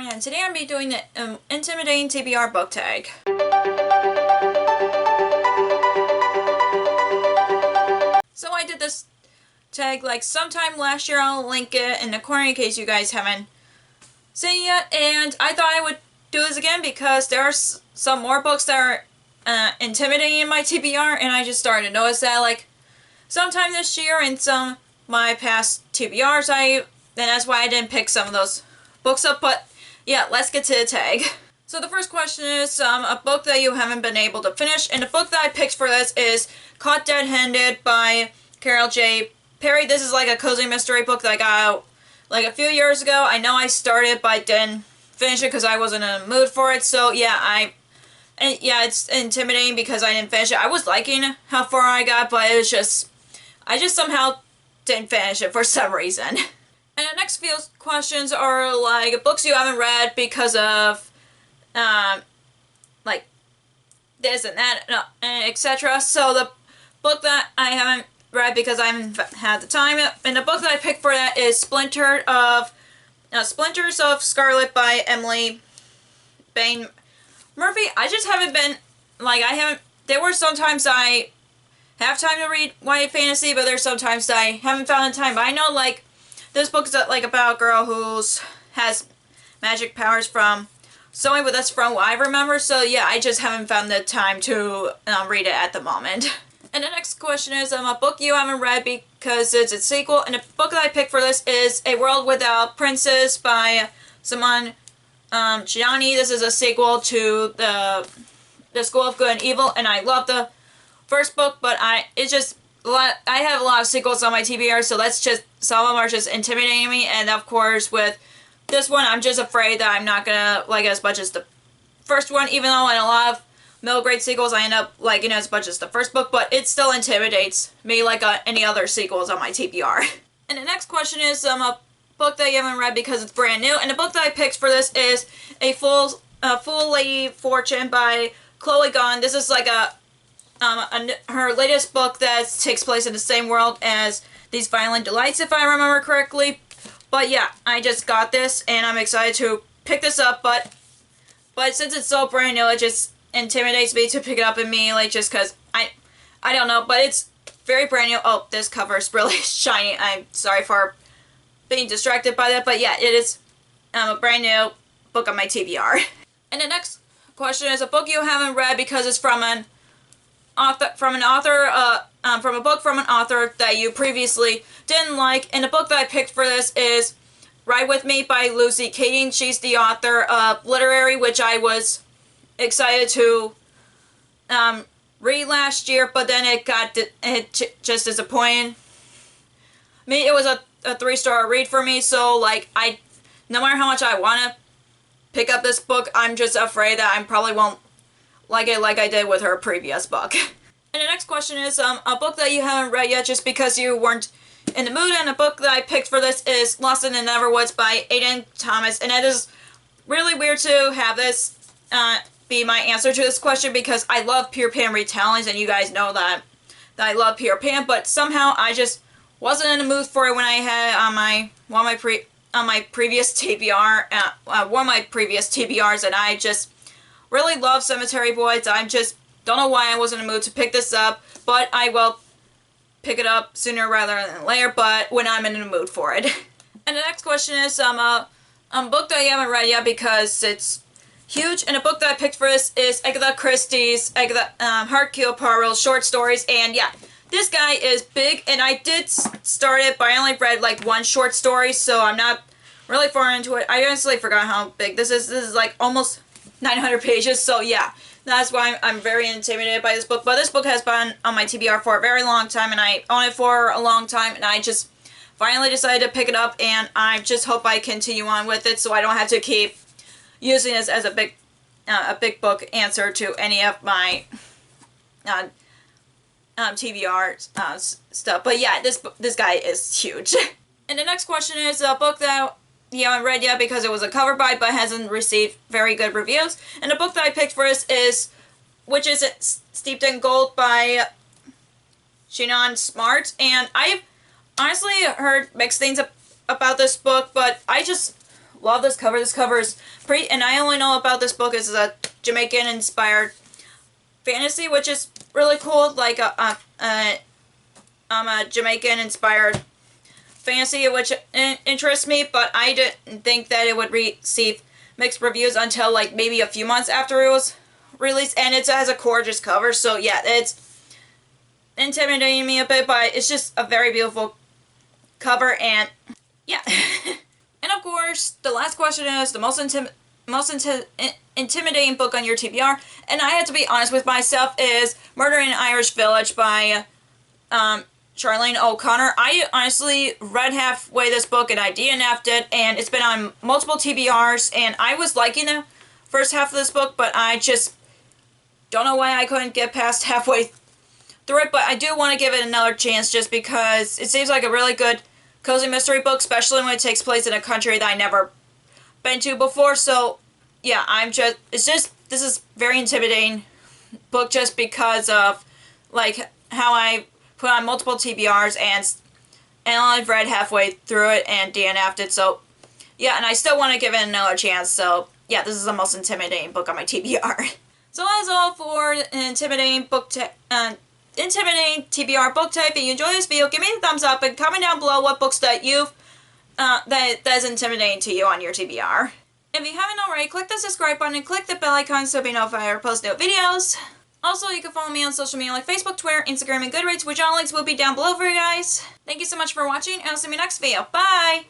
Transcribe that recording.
And today I'm going to be doing the intimidating TBR book tag. So I did this tag like sometime last year. I'll link it in the corner in case you guys haven't seen it yet. And I thought I would do this again because there are some more books that are intimidating in my TBR, and I just started to notice that like sometime this year in some of my past TBRs, then that's why I didn't pick some of those books up. But yeah, let's get to the tag. So the first question is a book that you haven't been able to finish, and the book that I picked for this is Caught Dead-Handed by Carol J. Perry. This is like a cozy mystery book that I got like a few years ago. I know I started but didn't finish it because I wasn't in a mood for it. So yeah, it's intimidating because I didn't finish it. I was liking how far I got, but it was just, I just somehow didn't finish it for some reason. And the next few questions are like books you haven't read because of, like this and that, etc. So the book that I haven't read because I haven't had the time, and the book that I picked for that is Splinters of Scarlet by Emily Bain Murphy. I just haven't been, there were sometimes I have time to read YA fantasy, but there's sometimes that I haven't found the time. But I know like this book is like about a girl who has magic powers from sewing, but that's from what I remember. So yeah, I just haven't found the time to read it at the moment. And the next question is a book you haven't read because it's a sequel. And the book that I picked for this is A World Without Princes by Simone Gianni. This is a sequel to the School of Good and Evil, and I love the first book, but I have a lot of sequels on my TBR, so some of them are just intimidating me, and of course with this one, I'm just afraid that I'm not gonna like it as much as the first one, even though in a lot of middle grade sequels I end up liking it as much as the first book, but it still intimidates me like any other sequels on my TBR. And the next question is a book that you haven't read because it's brand new, and the book that I picked for this is A Fool Lady Fortune by Chloe Gunn. This is like her latest book that takes place in the same world as These Violent Delights, if I remember correctly. But yeah, I just got this and I'm excited to pick this up, but since it's so brand new, it just intimidates me to pick it up immediately just because I don't know, but it's very brand new. Oh, this cover is really shiny. I'm sorry for being distracted by that, but yeah, it is a brand new book on my TBR. And the next question is a book you haven't read because it's from a book from an author that you previously didn't like, and the book that I picked for this is Ride With Me by Lucy Kading. She's the author of Literary, which I was excited to read last year, but then it just disappointed me. It was a 3-star read for me, so like no matter how much I want to pick up this book, I'm just afraid that I probably won't like it like I did with her previous book. And the next question is a book that you haven't read yet just because you weren't in the mood, and the book that I picked for this is Lost in the Neverwoods by Aiden Thomas. And it is really weird to have this be my answer to this question because I love Peter Pan retellings, and you guys know that I love Peter Pan, but somehow I just wasn't in the mood for it when I had one of my previous TBRs, and I just really love Cemetery Boys. I just don't know why I wasn't in the mood to pick this up, but I will pick it up sooner rather than later, but when I'm in the mood for it. And the next question is a book that you haven't read yet because it's huge, and the book that I picked for this is Agatha Christie's Hercule Poirot short stories. And yeah, this guy is big, and I did start it, but I only read like one short story, so I'm not really far into it. I honestly forgot how big this is. This is like almost 900 pages, so yeah, that's why I'm very intimidated by this book. But this book has been on my TBR for a very long time, and I own it for a long time, and I just finally decided to pick it up, and I just hope I continue on with it so I don't have to keep using this as a big book answer to any of my TBR stuff. But yeah, this guy is huge. And the next question is a book that you haven't read yet because it was a cover buy but hasn't received very good reviews. And the book that I picked for this is Which Is It Steeped in Gold by Shannon Smart. And I've honestly heard mixed things about this book, but I just love this cover. This cover is pretty, and I only know about this book is a Jamaican-inspired fantasy, which is really cool. Like a Jamaican-inspired fantasy, which interests me, but I didn't think that it would receive mixed reviews until like maybe a few months after it was released, and it has a gorgeous cover, so yeah, it's intimidating me a bit, but it's just a very beautiful cover, and yeah. And of course, the last question is the most intimidating book on your TBR, and I have to be honest with myself, is Murder in an Irish Village by Charlene O'Connor. I honestly read halfway this book and I DNF'd it, and it's been on multiple TBRs, and I was liking the first half of this book, but I just don't know why I couldn't get past halfway through it, but I do want to give it another chance just because it seems like a really good cozy mystery book, especially when it takes place in a country that I never been to before. So yeah, this is very intimidating book just because of like how I put on multiple TBRs and I've read halfway through it and DNF'd it. So yeah, and I still want to give it another chance. So yeah, this is the most intimidating book on my TBR. So that's all for an intimidating TBR book tag. If you enjoyed this video, give me a thumbs up and comment down below what books that you've that is intimidating to you on your TBR. If you haven't already, click the subscribe button and click the bell icon so you'll be notified when I post new videos. Also, you can follow me on social media like Facebook, Twitter, Instagram, and Goodreads, which all links will be down below for you guys. Thank you so much for watching, and I'll see you in my next video. Bye!